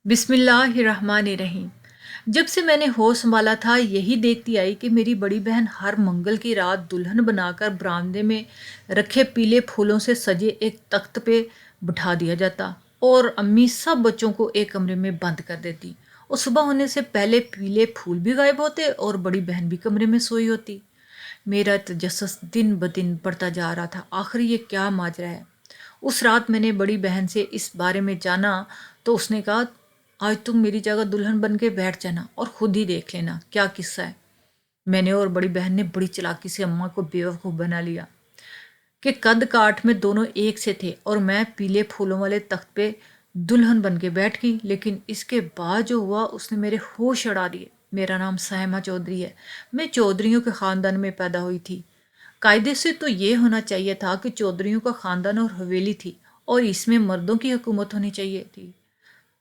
बिस्मिल्लाहिर्रहमानिर्रहीम। जब से मैंने होश संभाला था यही देखती आई कि मेरी बड़ी बहन हर मंगल की रात दुल्हन बनाकर बरामदे में रखे पीले फूलों से सजे एक तख्त पे बिठा दिया जाता और अम्मी सब बच्चों को एक कमरे में बंद कर देती और सुबह होने से पहले पीले फूल भी गायब होते और बड़ी बहन भी कमरे में सोई होती। मेरा तजस्सुस दिन ब दिन बढ़ता जा रहा था। आखिर ये क्या माजरा है। उस रात मैंने बड़ी बहन से इस बारे में जाना तो उसने कहा, आज तुम मेरी जगह दुल्हन बन के बैठ जाना और खुद ही देख लेना क्या किस्सा है। मैंने और बड़ी बहन ने बड़ी चालाकी से अम्मा को बेवकूफ़ बना लिया कि कद काठ में दोनों एक से थे और मैं पीले फूलों वाले तख्त पे दुल्हन बन के बैठ गई। लेकिन इसके बाद जो हुआ उसने मेरे होश उड़ा दिए। मेरा नाम साहिमा चौधरी है। मैं चौधरियों के ख़ानदान में पैदा हुई थी। कायदे से तो ये होना चाहिए था कि चौधरियों का ख़ानदान और हवेली थी और इसमें मर्दों की हुकूमत होनी चाहिए थी,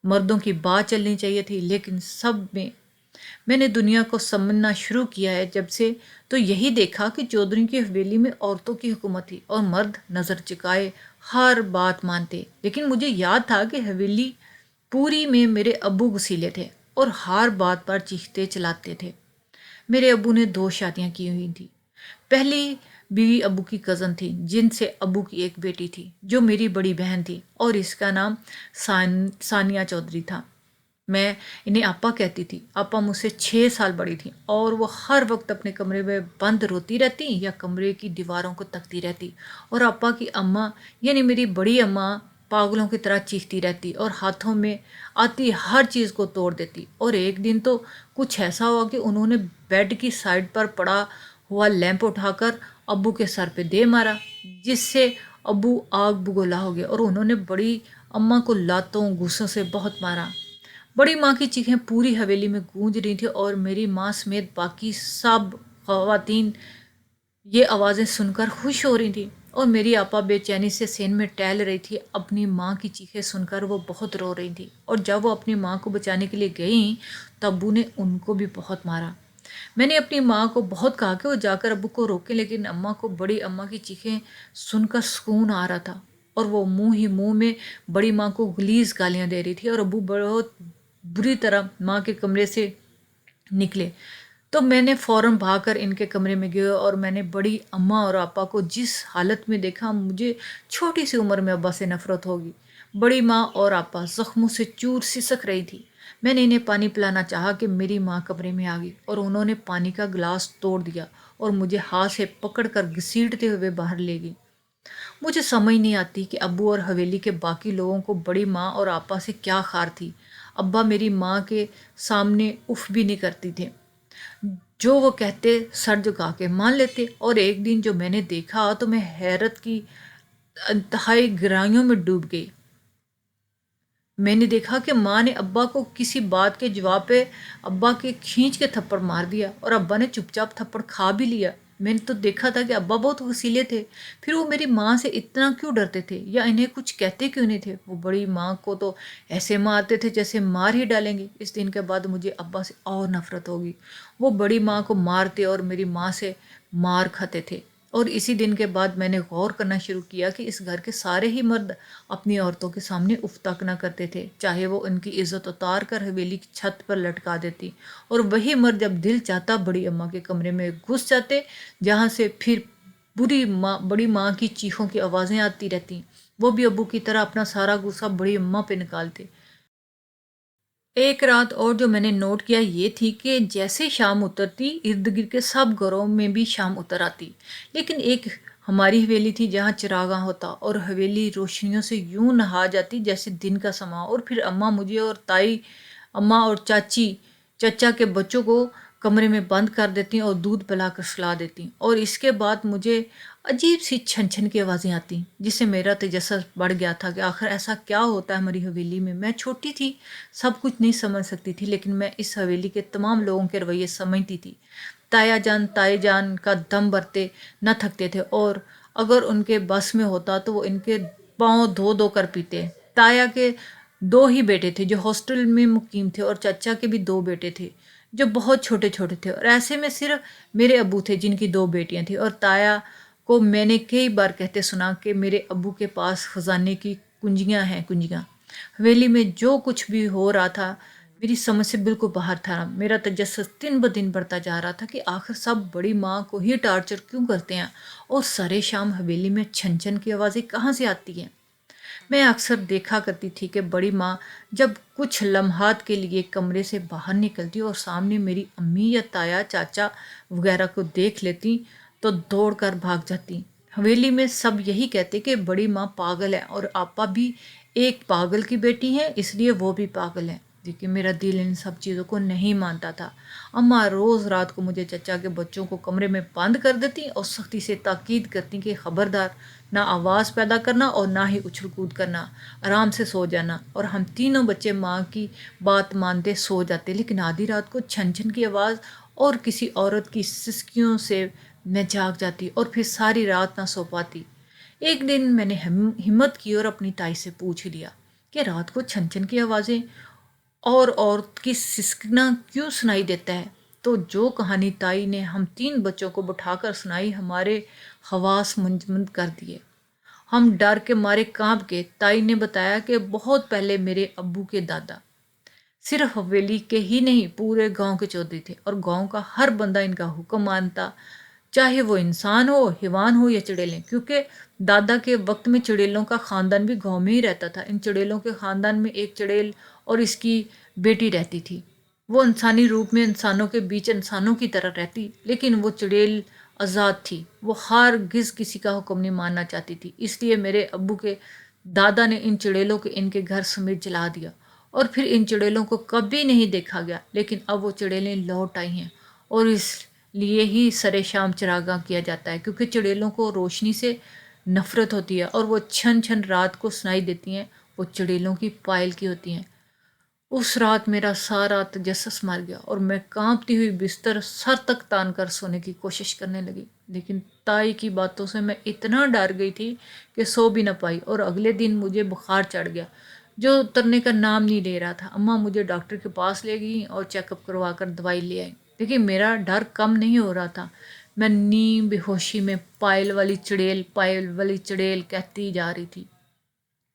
मर्दों की बात चलनी चाहिए थी। लेकिन सब में मैंने दुनिया को समझना शुरू किया है जब से, तो यही देखा कि चौधरी की हवेली में औरतों की हुकूमत थी और मर्द नज़र झुकाए हर बात मानते। लेकिन मुझे याद था कि हवेली पूरी में मेरे अब्बू वसीले थे और हर बात पर चीखते चलाते थे। मेरे अब्बू ने 2 शादियां की हुई थी। पहली बीवी अब्बू की कज़न थी जिनसे अब्बू की एक बेटी थी जो मेरी बड़ी बहन थी और इसका नाम सानिया चौधरी था। मैं इन्हें आपा कहती थी। आपा मुझसे 6 साल बड़ी थी और वो हर वक्त अपने कमरे में बंद रोती रहती या कमरे की दीवारों को तकती रहती और आपा की अम्मा यानी मेरी बड़ी अम्मा पागलों की तरह चीखती रहती और हाथों में आती हर चीज़ को तोड़ देती। और एक दिन तो कुछ ऐसा हुआ कि उन्होंने बेड की साइड पर पड़ा हुआ लैंप उठाकर अब्बू के सर पे दे मारा, जिससे अब्बू आग बबूला हो गया और उन्होंने बड़ी अम्मा को लातों गुस्सों से बहुत मारा। बड़ी माँ की चीखें पूरी हवेली में गूंज रही थी और मेरी माँ समेत बाकी सब खवातीन ये आवाज़ें सुनकर खुश हो रही थी। और मेरी आपा बेचैनी से सेन में टहल रही थी। अपनी माँ की चीखें सुनकर वो बहुत रो रही थी और जब वो अपनी माँ को बचाने के लिए गई तो अब्बू ने उनको भी बहुत मारा। मैंने अपनी माँ को बहुत कहा कि वो जाकर अब्बू को रोके, लेकिन अम्मा को बड़ी अम्मा की चीखें सुनकर सुकून आ रहा था और वो मुंह ही मुंह में बड़ी माँ को गलीज गालियाँ दे रही थी। और अब्बू बहुत बुरी तरह माँ के कमरे से निकले तो मैंने फ़ौरन भागकर इनके कमरे में गया और मैंने बड़ी अम्मा और आपा को जिस हालत में देखा, मुझे छोटी सी उम्र में अब्बा से नफ़रत होगी। बड़ी माँ और आपा ज़ख्मों से चूर सिसक रही थी। मैंने इन्हें पानी पिलाना चाहा कि मेरी माँ कमरे में आ गई और उन्होंने पानी का गिलास तोड़ दिया और मुझे हाथ से पकड़कर घसीटते हुए बाहर ले गई। मुझे समझ नहीं आती कि अब्बू और हवेली के बाकी लोगों को बड़ी माँ और आपा से क्या खार थी। अब्बा मेरी माँ के सामने उफ भी नहीं करती थे। जो वो कहते सर झुका के मान लेते। और एक दिन जो मैंने देखा तो मैं हैरत की इंतहाई गहराइयों में डूब गई। मैंने देखा कि माँ ने अब्बा को किसी बात के जवाब पे अब्बा के खींच के थप्पड़ मार दिया और अब्बा ने चुपचाप थप्पड़ खा भी लिया। मैंने तो देखा था कि अब्बा बहुत वसीले थे, फिर वो मेरी माँ से इतना क्यों डरते थे या इन्हें कुछ कहते क्यों नहीं थे। वो बड़ी माँ को तो ऐसे मारते थे जैसे मार ही डालेंगे। इस दिन के बाद मुझे अब्बा से और नफरत होगी। वो बड़ी माँ को मारते और मेरी माँ से मार खाते थे। और इसी दिन के बाद मैंने गौर करना शुरू किया कि इस घर के सारे ही मर्द अपनी औरतों के सामने उफ तक न करते थे, चाहे वो उनकी इज्जत उतार कर हवेली की छत पर लटका देती। और वही मर्द जब दिल चाहता बड़ी अम्मा के कमरे में घुस जाते, जहाँ से फिर बड़ी माँ की चीखों की आवाज़ें आती रहती। वो भी अब्बू की तरह अपना सारा गुस्सा बड़ी अम्मा पे निकालते। एक रात और जो मैंने नोट किया ये थी कि जैसे शाम उतरती इर्द गिर्द के सब घरों में भी शाम उतर आती, लेकिन एक हमारी हवेली थी जहाँ चिरागा होता और हवेली रोशनियों से यूं नहा जाती जैसे दिन का समा। और फिर अम्मा मुझे और ताई अम्मा और चाची चचा के बच्चों को कमरे में बंद कर देती और दूध पिलाकर सुला देती। और इसके बाद मुझे अजीब सी छन छन की आवाज़ें आती जिससे मेरा तजस्सुस बढ़ गया था कि आखिर ऐसा क्या होता है हमारी हवेली में। मैं छोटी थी, सब कुछ नहीं समझ सकती थी, लेकिन मैं इस हवेली के तमाम लोगों के रवैये समझती थी। ताई जान का दम भरते न थकते थे और अगर उनके बस में होता तो वो इनके पाँव धो धो कर पीते। ताया के 2 ही बेटे थे जो हॉस्टल में मुकीम थे और चाचा के भी 2 बेटे थे जो बहुत छोटे छोटे थे। और ऐसे में सिर्फ मेरे अब्बू थे जिनकी 2 बेटियां थी। और ताया को मैंने कई बार कहते सुना कि मेरे अब्बू के पास खजाने की कुंजियां हैं, कुंजियां। हवेली में जो कुछ भी हो रहा था मेरी समझ से बिल्कुल बाहर था। मेरा तजस्सुस दिन ब दिन बढ़ता जा रहा था कि आखिर सब बड़ी माँ को ही टार्चर क्यों करते हैं और सरे शाम हवेली में छन छन की आवाज़ें कहाँ से आती हैं। मैं अक्सर देखा करती थी कि बड़ी माँ जब कुछ लम्हात के लिए कमरे से बाहर निकलती और सामने मेरी अम्मी या ताया चाचा वगैरह को देख लेती तो दौड़ कर भाग जाती। हवेली में सब यही कहते कि बड़ी माँ पागल है और आपा भी एक पागल की बेटी है, इसलिए वो भी पागल है। लेकिन मेरा दिल इन सब चीज़ों को नहीं मानता था। अम्मा रोज़ रात को मुझे चचा के बच्चों को कमरे में बंद कर देती और सख्ती से ताकीद करती कि खबरदार, ना आवाज़ पैदा करना और ना ही उछल कूद करना, आराम से सो जाना। और हम तीनों बच्चे माँ की बात मानते सो जाते, लेकिन आधी रात को छन छन की आवाज़ और किसी औरत की सिसकियों से मैं जाग जाती और फिर सारी रात ना सो पाती। एक दिन मैंने हिम्मत की और अपनी ताई से पूछ लिया कि रात को छन छन की आवाज़ें और औरत की सिसकना क्यों सुनाई देता है। तो जो कहानी ताई ने हम तीन बच्चों को बिठाकर सुनाई हमारे हवास मंजमंद कर दिए। हम डर के मारे कांप गए। ताई ने बताया कि बहुत पहले मेरे अब्बू के दादा सिर्फ हवेली के ही नहीं पूरे गांव के चौधरी थे और गांव का हर बंदा इनका हुक्म मानता, चाहे वो इंसान हो, हैवान हो या चुड़ैलें। क्योंकि दादा के वक्त में चुड़ैलों का खानदान भी गांव में ही रहता था। इन चुड़ैलों के खानदान में एक चुड़ैल और इसकी बेटी रहती थी। वो इंसानी रूप में इंसानों के बीच इंसानों की तरह रहती, लेकिन वो चुड़ैल आज़ाद थी। वो हर गिज किसी का हुक्म नहीं मानना चाहती थी। इसलिए मेरे अब्बू के दादा ने इन चुड़ैलों को इनके घर समेत जला दिया और फिर इन चुड़ैलों को कभी नहीं देखा गया। लेकिन अब वो चुड़ैलें लौट आई हैं और इसलिए ही सरे शाम चरागाह किया जाता है, क्योंकि चुड़ैलों को रोशनी से नफरत होती है और वो छन छन रात को सुनाई देती हैं। वो चुड़ैलों की पायल की होती हैं। उस रात मेरा सारा तजस्सुस मर गया और मैं कांपती हुई बिस्तर सर तक तान कर सोने की कोशिश करने लगी। लेकिन ताई की बातों से मैं इतना डर गई थी कि सो भी न पाई और अगले दिन मुझे बुखार चढ़ गया जो उतरने का नाम नहीं ले रहा था। अम्मा मुझे डॉक्टर के पास ले गई और चेकअप करवा कर दवाई ले आई। लेकिन मेरा डर कम नहीं हो रहा था। मैं नीम बेहोशी में पायल वाली चुड़ैल कहती जा रही थी।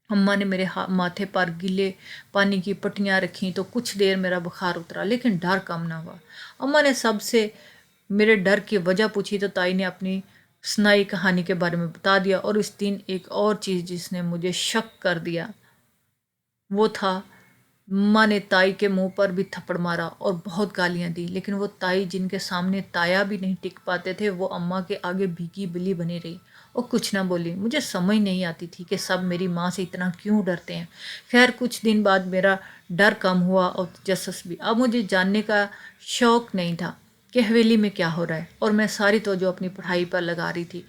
अम्मा ने मेरे माथे पर गीले पानी की पट्टियाँ रखी तो कुछ देर मेरा बुखार उतरा, लेकिन डर कम ना हुआ। अम्मा ने सबसे मेरे डर की वजह पूछी तो ताई ने अपनी सुनाई कहानी के बारे में बता दिया। और इस दिन एक और चीज़ जिसने मुझे शक कर दिया वो था, अम्मा ने ताई के मुंह पर भी थप्पड़ मारा और बहुत गालियां दी। लेकिन वो ताई जिनके सामने ताया भी नहीं टिक पाते थे, वो अम्मा के आगे भीगी बिल्ली बनी रही और कुछ ना बोली। मुझे समझ नहीं आती थी कि सब मेरी माँ से इतना क्यों डरते हैं। खैर कुछ दिन बाद मेरा डर कम हुआ और तजस्सुस भी। अब मुझे जानने का शौक नहीं था कि हवेली में क्या हो रहा है और मैं सारी तवज्जो अपनी पढ़ाई पर लगा रही थी।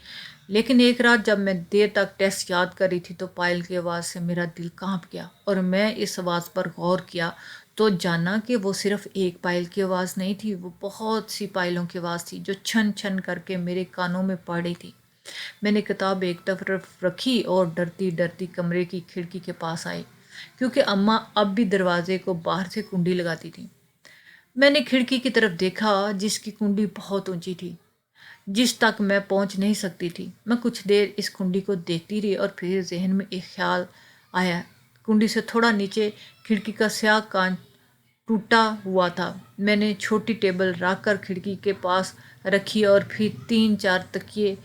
लेकिन एक रात जब मैं देर तक टेस्ट याद कर रही थी तो पायल की आवाज़ से मेरा दिल कांप गया और मैं इस आवाज़ पर गौर किया तो जाना कि वो सिर्फ एक पायल की आवाज़ नहीं थी, वो बहुत सी पायलों की आवाज़ थी जो छन छन करके मेरे कानों में पड़ रही थी। मैंने किताब एक तरफ रखी और डरती डरती कमरे की खिड़की के पास आई, क्योंकि अम्मा अब भी दरवाजे को बाहर से कुंडी लगाती थी। मैंने खिड़की की तरफ देखा जिसकी कुंडी बहुत ऊंची थी, जिस तक मैं पहुंच नहीं सकती थी। मैं कुछ देर इस कुंडी को देखती रही और फिर जहन में एक ख्याल आया। कुंडी से थोड़ा नीचे खिड़की का स्याह कांच टूटा हुआ था। मैंने छोटी टेबल रख कर खिड़की के पास रखी और फिर 3-4 तकिए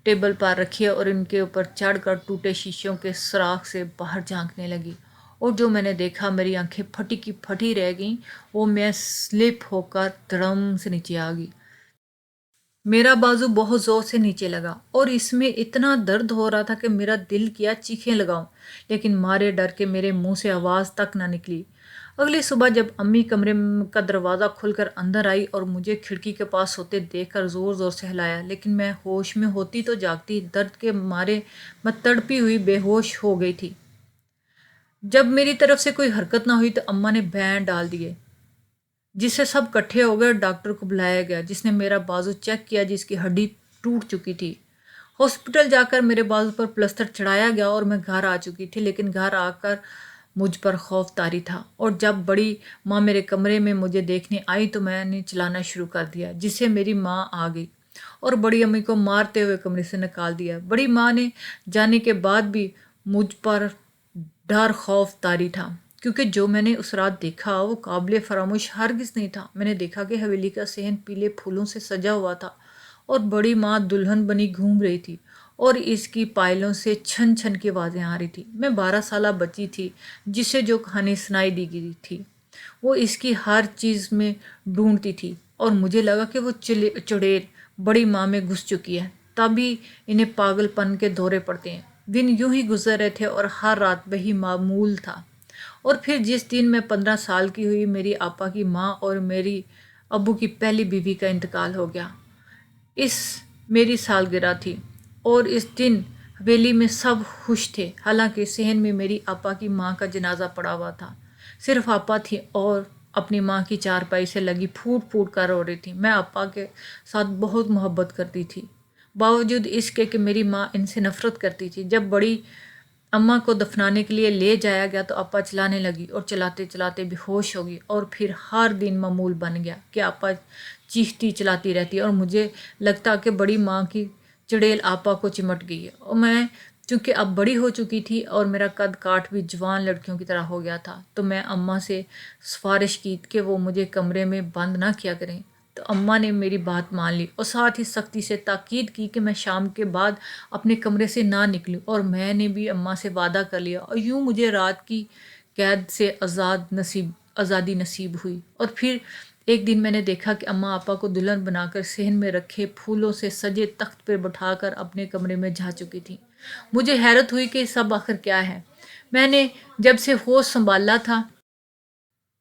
टेबल पर रखे और इनके ऊपर चढ़कर टूटे शीशों के सुराख से बाहर झांकने लगी। और जो मैंने देखा, मेरी आंखें फटी की फटी रह गईं। वो मैं स्लिप होकर धड़म से नीचे आ गई। मेरा बाजू बहुत जोर से नीचे लगा और इसमें इतना दर्द हो रहा था कि मेरा दिल किया चीखें लगाऊं, लेकिन मारे डर के मेरे मुंह से आवाज़ तक ना निकली। अगली सुबह जब अम्मी कमरे का दरवाज़ा खुलकर अंदर आई और मुझे खिड़की के पास सोते देखकर ज़ोर ज़ोर से हिलाया, लेकिन मैं होश में होती तो जागती। दर्द के मारे मैं तड़पी हुई बेहोश हो गई थी। जब मेरी तरफ से कोई हरकत ना हुई तो अम्मा ने बैन डाल दिए, जिससे सब इकट्ठे हो गए। डॉक्टर को बुलाया गया जिसने मेरा बाजू चेक किया, जिसकी हड्डी टूट चुकी थी। हॉस्पिटल जाकर मेरे बाजू पर प्लास्टर चढ़ाया गया और मैं घर आ चुकी थी। लेकिन घर आकर मुझ पर खौफ तारी था और जब बड़ी माँ मेरे कमरे में मुझे देखने आई तो मैंने चिल्लाना शुरू कर दिया, जिससे मेरी माँ आ गई और बड़ी अम्मी को मारते हुए कमरे से निकाल दिया। बड़ी माँ ने जाने के बाद भी मुझ पर ڈر خوف طاری تھا، کیونکہ جو میں نے اس رات دیکھا وہ قابل فراموش ہرگز نہیں تھا۔ میں نے دیکھا کہ حویلی کا صحن پیلے پھولوں سے سجا ہوا تھا اور بڑی ماں دلہن بنی گھوم رہی تھی اور اس کی پائلوں سے چھن چھن کی آوازیں آ رہی تھی۔ میں 12 سالہ بچی تھی جسے جو کہانی سنائی دی گئی تھی وہ اس کی ہر چیز میں ڈھونڈتی تھی، اور مجھے لگا کہ وہ چڑیل بڑی ماں میں گھس چکی ہے، تبھی انہیں پاگل پن کے دورے پڑتے ہیں۔ دن یوں ہی گزر رہے تھے اور ہر رات وہی معمول تھا۔ اور پھر جس دن میں 15 سال کی ہوئی، میری آپا کی ماں اور میری ابو کی پہلی بیوی کا انتقال ہو گیا۔ اس میری سالگرہ تھی اور اس دن حویلی میں سب خوش تھے، حالانکہ صحن میں میری آپا کی ماں کا جنازہ پڑا ہوا تھا۔ صرف آپا تھی اور اپنی ماں کی چارپائی سے لگی پھوٹ پھوٹ کر رو رہی تھی۔ میں آپا کے ساتھ بہت محبت کرتی تھی، باوجود اس کے کہ میری ماں ان سے نفرت کرتی تھی۔ جب بڑی اماں کو دفنانے کے لیے لے جایا گیا تو آپا چلانے لگی اور چلاتے چلاتے بے ہوش ہو گئی، اور پھر ہر دن معمول بن گیا کہ آپا چیختی چلاتی رہتی اور مجھے لگتا کہ بڑی ماں کی چڑیل آپا کو چمٹ گئی ہے۔ اور میں چونکہ اب بڑی ہو چکی تھی اور میرا قد کاٹ بھی جوان لڑکیوں کی طرح ہو گیا تھا، تو میں اماں سے سفارش کی کہ وہ مجھے کمرے میں بند نہ کیا کریں۔ تو اماں نے میری بات مان لی اور ساتھ ہی سختی سے تاکید کی کہ میں شام کے بعد اپنے کمرے سے نہ نکلوں، اور میں نے بھی اماں سے وعدہ کر لیا، اور یوں مجھے رات کی قید سے آزادی نصیب ہوئی۔ اور پھر ایک دن میں نے دیکھا کہ اماں آپا کو دلہن بنا کر صحن میں رکھے پھولوں سے سجے تخت پہ بٹھا کر اپنے کمرے میں جا چکی تھی۔ مجھے حیرت ہوئی کہ یہ سب آخر کیا ہے۔ میں نے جب سے ہوش سنبھالا تھا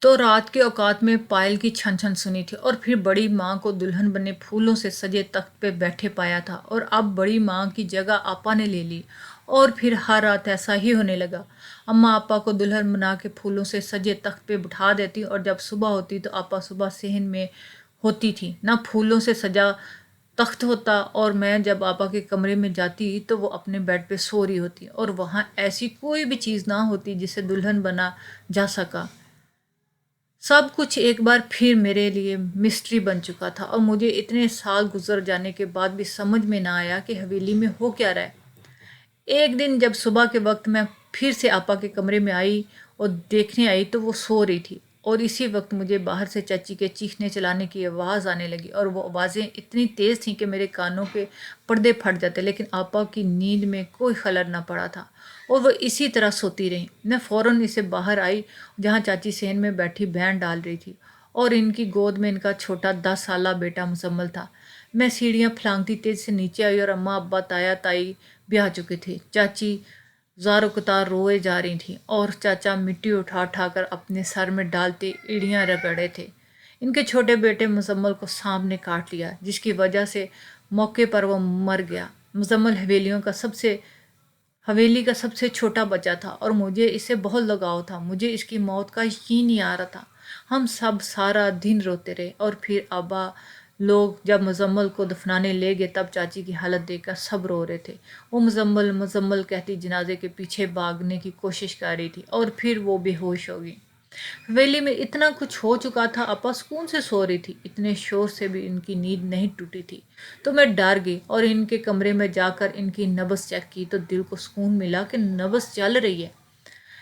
تو رات کے اوقات میں پائل کی چھن چھن سنی تھی، اور پھر بڑی ماں کو دلہن بنے پھولوں سے سجے تخت پہ بیٹھے پایا تھا، اور اب بڑی ماں کی جگہ آپا نے لے لی، اور پھر ہر رات ایسا ہی ہونے لگا۔ اماں آپا کو دلہن بنا کے پھولوں سے سجے تخت پہ بٹھا دیتی، اور جب صبح ہوتی تو آپا صبح صحن میں ہوتی تھی، نہ پھولوں سے سجا تخت ہوتا، اور میں جب آپا کے کمرے میں جاتی تو وہ اپنے بیڈ پہ سو رہی ہوتی، اور وہاں ایسی کوئی بھی چیز نہ ہوتی جسے دلہن بنا جا سکا۔ سب کچھ ایک بار پھر میرے لیے مسٹری بن چکا تھا، اور مجھے اتنے سال گزر جانے کے بعد بھی سمجھ میں نہ آیا کہ حویلی میں ہو کیا رہا ہے۔ ایک دن جب صبح کے وقت میں پھر سے آپا کے کمرے میں آئی اور دیکھنے آئی تو وہ سو رہی تھی، اور اسی وقت مجھے باہر سے چاچی کے چیخنے چلانے کی آواز آنے لگی، اور وہ آوازیں اتنی تیز تھیں کہ میرے کانوں کے پردے پھٹ جاتے، لیکن آپا کی نیند میں کوئی خلل نہ پڑا تھا اور وہ اسی طرح سوتی رہیں۔ میں فوراً اسے باہر آئی جہاں چاچی صحن میں بیٹھی بہن ڈال رہی تھی، اور ان کی گود میں ان کا چھوٹا 10 سالہ بیٹا مزمل تھا۔ میں سیڑھیاں پھلانگتی تیز سے نیچے آئی، اور اماں ابا تایا تائی بھی آ چکے تھے۔ چاچی زار و قطار روئے جا رہی تھیں، اور چاچا مٹی اٹھا اٹھا کر اپنے سر میں ڈالتے ایڑیاں رگڑے تھے۔ ان کے چھوٹے بیٹے مزمل کو سانپ نے کاٹ لیا، جس کی وجہ سے موقع پر وہ مر گیا۔ مزمل حویلی کا سب سے چھوٹا بچہ تھا، اور مجھے اس سے بہت لگاؤ تھا۔ مجھے اس کی موت کا یقین نہیں آ رہا تھا۔ ہم سب سارا دن روتے رہے، اور پھر ابا لوگ جب مزمل کو دفنانے لے گئے تب چاچی کی حالت دیکھ کر سب رو رہے تھے۔ وہ مزمل مزمل کہتی جنازے کے پیچھے بھاگنے کی کوشش کر رہی تھی، اور پھر وہ بے ہوش ہو گئی۔ حویلی میں اتنا کچھ ہو چکا تھا، آپا سکون سے سو رہی تھی، اتنے شور سے بھی ان کی نیند نہیں ٹوٹی تھی۔ تو میں ڈر گئی اور ان کے کمرے میں جا کر ان کی نبض چیک کی تو دل کو سکون ملا کہ نبض چل رہی ہے۔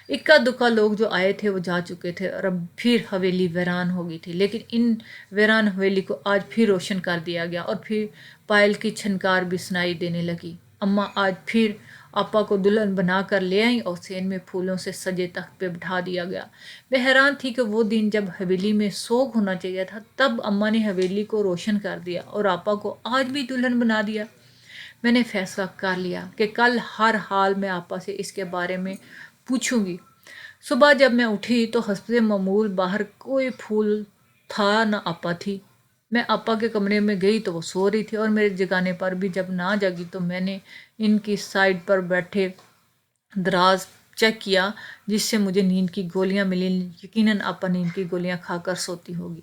اکا دکا لوگ جو آئے تھے وہ جا چکے تھے، اور اب پھر حویلی ویران ہو گئی تھی، لیکن ان ویران حویلی کو آج پھر روشن کر دیا گیا، اور پھر پائل کی چھنکار بھی سنائی دینے لگی۔ اماں آج پھر آپا کو دلہن بنا کر لے آئیں اور صحن میں پھولوں سے سجے تخت پہ بٹھا دیا گیا۔ میں حیران تھی کہ وہ دن جب حویلی میں سوگ ہونا چاہیے تھا، تب اماں نے حویلی کو روشن کر دیا اور آپا کو آج بھی دلہن بنا دیا۔ میں نے فیصلہ کر لیا کہ کل ہر حال میں آپا سے اس کے بارے میں پوچھوں گی۔ صبح جب میں اٹھی تو حسب معمول باہر کوئی پھول تھا نہ آپا تھی۔ میں آپا کے کمرے میں گئی تو وہ سو رہی تھی، اور میرے جگانے پر بھی جب نہ جگی تو میں نے ان کی سائڈ پر بیٹھے دراز چیک کیا، جس سے مجھے نیند کی گولیاں ملیں۔ یقیناً آپا نیند کی گولیاں کھا کر سوتی ہوگی۔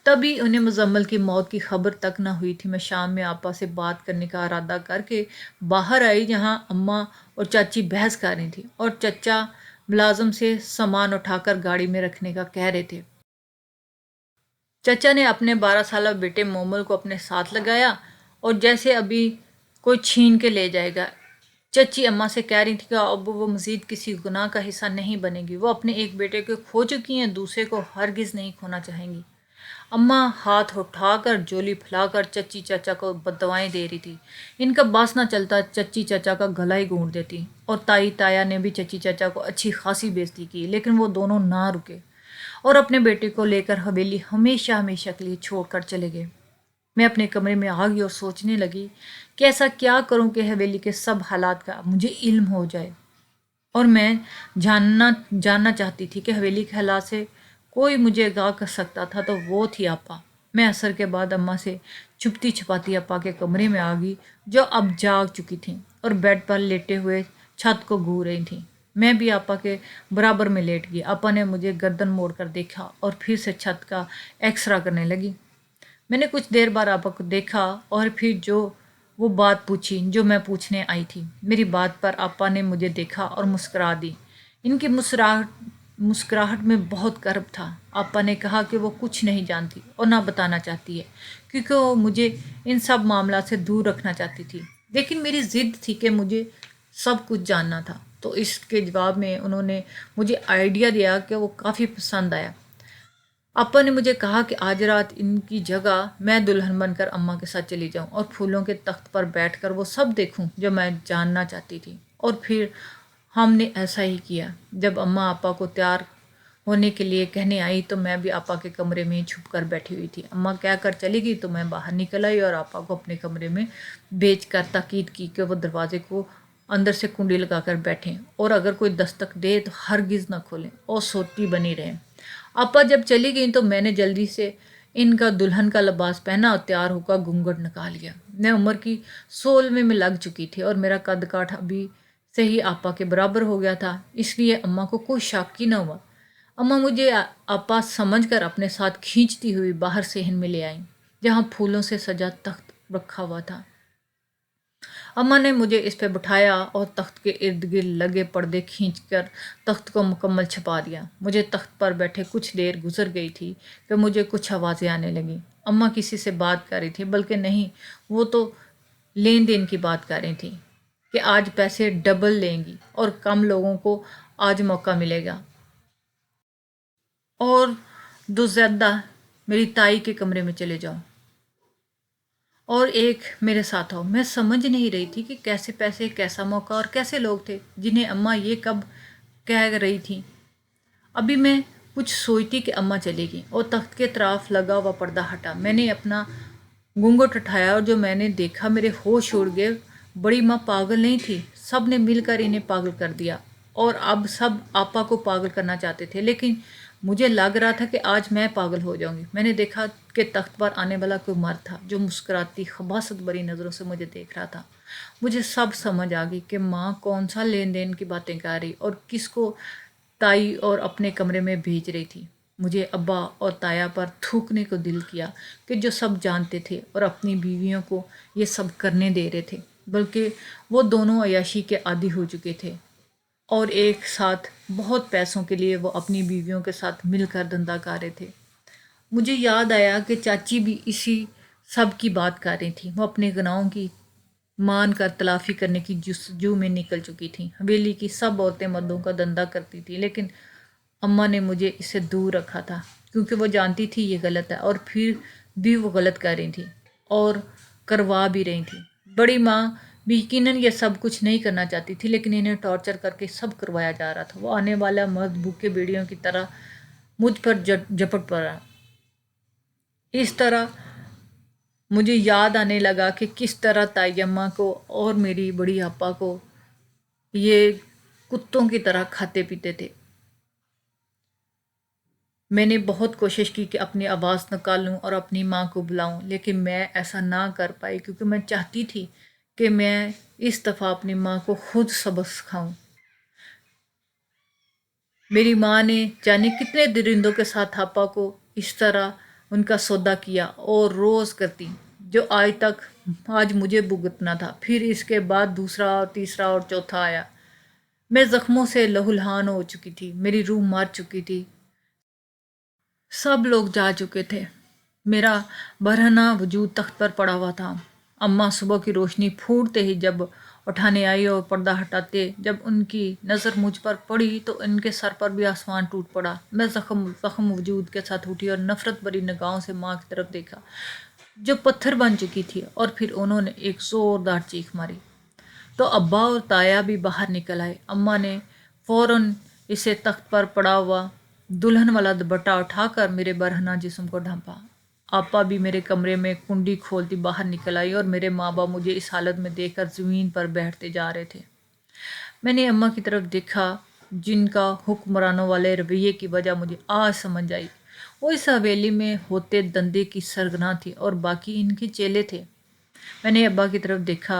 تبھی انہیں مزمل کی موت کی خبر تک نہ ہوئی تھی۔ میں شام میں آپا سے بات کرنے کا ارادہ کر کے باہر آئی جہاں اماں اور چاچی بحث کر رہی تھیں، اور چچا ملازم سے سامان اٹھا کر گاڑی میں رکھنے کا کہہ رہے تھے۔ چچا نے اپنے 12 سالہ بیٹے مومل کو اپنے ساتھ لگایا، اور جیسے ابھی کوئی چھین کے لے جائے گا، چچی اماں سے کہہ رہی تھی کہ اب وہ مزید کسی گناہ کا حصہ نہیں بنے گی، وہ اپنے ایک بیٹے کو کھو چکی ہیں، دوسرے کو ہرگز نہیں کھونا چاہیں گی۔ اماں ہاتھ اٹھا کر جولی پھیلا کر چچی چچا کو بددعائیں دے رہی تھی۔ ان کا بس نہ چلتا چچی چچا کا گلا ہی گھونٹ دیتی، اور تائی تایا نے بھی چچی چچا کو اچھی خاصی بےعزتی کی، لیکن وہ دونوں نہ رکے اور اپنے بیٹے کو لے کر حویلی ہمیشہ ہمیشہ کے لیے چھوڑ کر چلے گئے۔ میں اپنے کمرے میں آ گئی اور سوچنے لگی کہ ایسا کیا کروں کہ حویلی کے سب حالات کا مجھے علم ہو جائے، اور میں جاننا چاہتی تھی کہ حویلی کے حالات سے کوئی مجھے آگاہ کر سکتا تھا تو وہ تھی آپا۔ میں عصر کے بعد اماں سے چھپتی چھپاتی آپا کے کمرے میں آ گئی، جو اب جاگ چکی تھیں اور بیڈ پر لیٹے ہوئے چھت کو گھو رہی تھیں۔ میں بھی آپا کے برابر میں لیٹ گئی۔ آپا نے مجھے گردن موڑ کر دیکھا اور پھر سے چھت کا ایکسرا کرنے لگی۔ میں نے کچھ دیر بعد آپا کو دیکھا اور پھر وہ بات پوچھی جو میں پوچھنے آئی تھی۔ میری بات پر آپا نے مجھے دیکھا اور مسکرا دی۔ ان کی مسکراہٹ میں بہت کرب تھا۔ آپا نے کہا کہ وہ کچھ نہیں جانتی اور نہ بتانا چاہتی ہے، کیونکہ وہ مجھے ان سب معاملات سے دور رکھنا چاہتی تھی، لیکن میری ضد تھی کہ مجھے سب کچھ جاننا تھا۔ تو اس کے جواب میں انہوں نے مجھے آئیڈیا دیا کہ وہ کافی پسند آیا۔ آپا نے مجھے کہا کہ آج رات ان کی جگہ میں دلہن بن کر اماں کے ساتھ چلی جاؤں اور پھولوں کے تخت پر بیٹھ کر وہ سب دیکھوں جو میں جاننا چاہتی تھی۔ اور پھر ہم نے ایسا ہی کیا۔ جب اماں آپا کو تیار ہونے کے لیے کہنے آئی تو میں بھی آپا کے کمرے میں ہی چھپ کر بیٹھی ہوئی تھی۔ اماں کہہ کر چلی گئی تو میں باہر نکل آئی اور آپا کو اپنے کمرے میں بھیج کر تاکید کی کہ وہ دروازے کو اندر سے کنڈی لگا کر بیٹھیں اور اگر کوئی دستک دے تو ہرگز نہ کھولیں اور سوتی بنی رہیں۔ آپا جب چلی گئیں تو میں نے جلدی سے ان کا دلہن کا لباس پہنا اور تیار ہو کر گھونگھٹ نکال لیا۔ میں عمر کی 16ویں میں لگ چکی تھی اور میرا قد کاٹھ ابھی سے ہی آپا کے برابر ہو گیا تھا، اس لیے اماں کو کوئی شک ہی نہ ہوا۔ اماں مجھے آپا سمجھ کر اپنے ساتھ کھینچتی ہوئی باہر صحن میں لے آئیں، جہاں پھولوں سے سجا تخت رکھا ہوا تھا۔ اماں نے مجھے اس پہ بٹھایا اور تخت کے ارد گرد لگے پردے کھینچ کر تخت کو مکمل چھپا دیا۔ مجھے تخت پر بیٹھے کچھ دیر گزر گئی تھی کہ مجھے کچھ آوازیں آنے لگیں۔ اماں کسی سے بات کر رہی تھی، بلکہ نہیں، وہ تو لین دین کی بات کر رہی تھی کہ آج پیسے ڈبل لیں گی اور کم لوگوں کو آج موقع ملے گا، اور دوزیدہ میری تائی کے کمرے میں چلے جاؤ اور ایک میرے ساتھ آؤ۔ میں سمجھ نہیں رہی تھی کہ کیسے پیسے، کیسا موقع اور کیسے لوگ تھے جنہیں اماں یہ کب کہہ رہی تھی۔ ابھی میں کچھ سوچتی کہ اماں چلی گئی اور تخت کے طرف لگا ہوا پردہ ہٹا۔ میں نے اپنا گھونگھٹ اٹھایا اور جو میں نے دیکھا میرے ہوش اڑ گئے۔ بڑی ماں پاگل نہیں تھی، سب نے مل کر انہیں پاگل کر دیا اور اب سب آپا کو پاگل کرنا چاہتے تھے، لیکن مجھے لگ رہا تھا کہ آج میں پاگل ہو جاؤں گی۔ میں نے دیکھا کہ تخت پر آنے والا کوئی مرد تھا جو مسکراتی خباثت بری نظروں سے مجھے دیکھ رہا تھا۔ مجھے سب سمجھ آ گئی کہ ماں کون سا لین دین کی باتیں کر رہی اور کس کو تائی اور اپنے کمرے میں بھیج رہی تھی۔ مجھے ابا اور تایا پر تھوکنے کو دل کیا کہ جو سب جانتے تھے اور اپنی بیویوں کو یہ سب کرنے دے رہے تھے، بلکہ وہ دونوں عیاشی کے عادی ہو چکے تھے اور ایک ساتھ بہت پیسوں کے لیے وہ اپنی بیویوں کے ساتھ مل کر دھندا کر رہے تھے۔ مجھے یاد آیا کہ چاچی بھی اسی سب کی بات کر رہی تھی۔ وہ اپنے گناہوں کی مان کر تلافی کرنے کی جستجو میں نکل چکی تھیں۔ حویلی کی سب عورتیں مردوں کا دھندا کرتی تھیں، لیکن اماں نے مجھے اس سے دور رکھا تھا، کیونکہ وہ جانتی تھی یہ غلط ہے اور پھر بھی وہ غلط کر رہی تھی اور کروا بھی رہی تھی۔ بڑی ماں بھی یقیناً یہ سب کچھ نہیں کرنا چاہتی تھی، لیکن انہیں ٹارچر کر کے سب کروایا جا رہا تھا۔ وہ آنے والا مرد بھوکے بیڑیوں کی طرح مجھ پر جپٹ پڑا۔ اس طرح مجھے یاد آنے لگا کہ کس طرح تائی اماں کو اور میری بڑی آپا کو یہ کتوں کی طرح کھاتے پیتے تھے۔ میں نے بہت کوشش کی کہ اپنی آواز نکالوں اور اپنی ماں کو بلاؤں، لیکن میں ایسا نہ کر پائی کیونکہ میں چاہتی تھی کہ میں اس دفعہ اپنی ماں کو خود سبق سکھاؤں۔ میری ماں نے جانے کتنے درندوں کے ساتھ آپا کو اس طرح ان کا سودا کیا اور روز کرتی، جو آج مجھے بھگتنا تھا۔ پھر اس کے بعد دوسرا اور تیسرا اور چوتھا آیا۔ میں زخموں سے لہولہان ہو چکی تھی، میری روح مر چکی تھی، سب لوگ جا چکے تھے، میرا برہنہ وجود تخت پر پڑا ہوا تھا۔ اماں صبح کی روشنی پھوٹتے ہی جب उठाने आई और पर्दा हटाते जब उनकी नज़र मुझ पर पड़ी तो इनके सर पर भी आसमान टूट पड़ा। मैं ज़ख्म वजूद के साथ उठी और नफ़रत भरी निगाहों से माँ की तरफ देखा जो पत्थर बन चुकी थी, और फिर उन्होंने एक ज़ोरदार चीख मारी तो अब्बा और ताया भी बाहर निकल आए। अम्मा ने फौरन इसे तख्त पर पड़ा हुआ दुल्हन वाला दुपट्टा उठाकर मेरे बरहना जिस्म को ढांपा। आपा भी मेरे कमरे में कुंडी खोलती बाहर निकल आई और मेरे माँ बाप मुझे इस हालत में देखकर ज़मीन पर बैठते जा रहे थे। मैंने अम्मा की तरफ देखा जिनका हुक्मरानों वाले रवैये की वजह मुझे आज समझ आई। वो इस हवेली में होते धंधे की सरगना थी और बाकी इनके चेले थे। मैंने अब्बा की तरफ देखा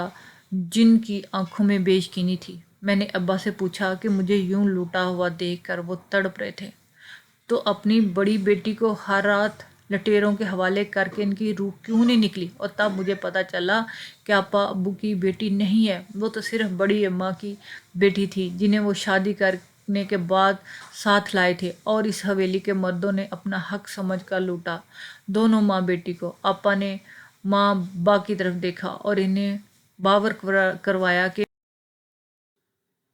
जिनकी आंखों में बेयकीनी थी। मैंने अब्बा से पूछा कि मुझे यूं लूटा हुआ देखकर वो तड़प रहे थे तो अपनी बड़ी बेटी को हर रात लटेरों के हवाले करके इनकी रूह क्यों नहीं निकली। और तब मुझे पता चला कि आपा अब्बू की बेटी नहीं है, वो तो सिर्फ बड़ी अम्मा की बेटी थी जिन्हें वो शादी करने के बाद साथ लाए थे और इस हवेली के मर्दों ने अपना हक समझ कर लूटा दोनों माँ बेटी को। आपा ने माँ बा की तरफ देखा और इन्हें बावर करवाया कि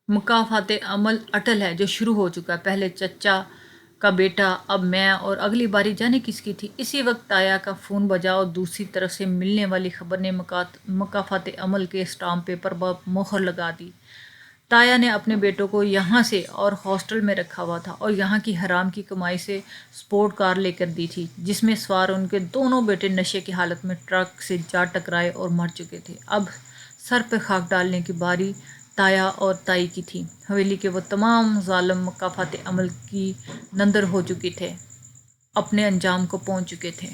मुकाफाते अमल अटल है जो शुरू हो चुका है। पहले चचा का बेटा, अब मैं, और अगली बारी जाने किसकी थी। इसी वक्त ताया का फ़ोन बजा और दूसरी तरफ से मिलने वाली खबर ने मुकाफाते अमल के स्टाम्प पेपर पर मोहर लगा दी। ताया ने अपने बेटों को यहाँ से और हॉस्टल में रखा हुआ था और यहाँ की हराम की कमाई से स्पोर्ट कार लेकर दी थी जिसमें सवार उनके दोनों बेटे नशे की हालत में ट्रक से जा टकराए और मर चुके थे। अब सर पे खाक डालने की बारी ताया और ताई की थी। हवेली के वो तमाम जालिम मकाफात अमल की नंदर हो चुके थे, अपने अंजाम को पहुँच चुके थे।